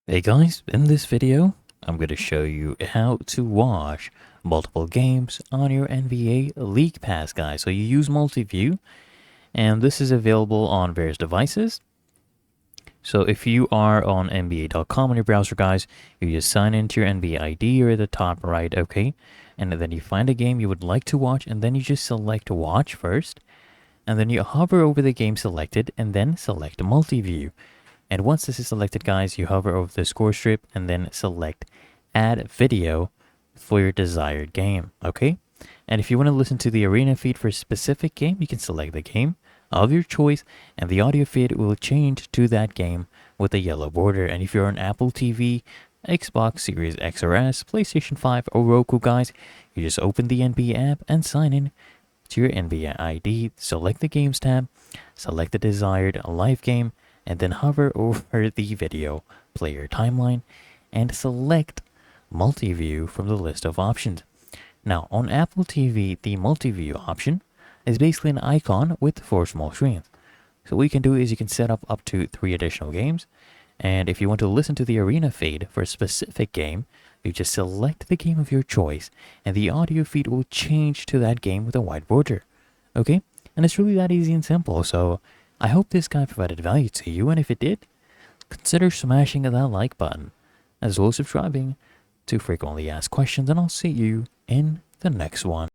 Hey guys, in this video, I'm going to show you how to watch multiple games on your NBA League Pass, guys. So you use Multiview, and this is available on various devices. So if you are on NBA.com on your browser, guys, you just sign into your NBA ID or at the top right, okay? And then you find a game you would like to watch, and then you just select watch first. And then you hover over the game selected, and then select Multiview. And once this is selected, guys, you hover over the score strip and then select add video for your desired game, okay? And if you want to listen to the arena feed for a specific game, you can select the game of your choice and the audio feed will change to that game with a yellow border. And if you're on Apple TV, Xbox Series X or S, PlayStation 5 or Roku, guys, you just open the NBA app and sign in to your NBA ID, select the games tab, select the desired live game, and then hover over the video player timeline and select multi-view from the list of options. Now on Apple TV, the multi-view option is basically an icon with 4 small screens. So what you can do is you can set up to 3 additional games, and if you want to listen to the arena feed for a specific game, you just select the game of your choice and the audio feed will change to that game with a white border. Okay? And it's really that easy and simple. So I hope this guide provided value to you, and if it did, consider smashing that like button, as well as subscribing to frequently asked questions, and I'll see you in the next one.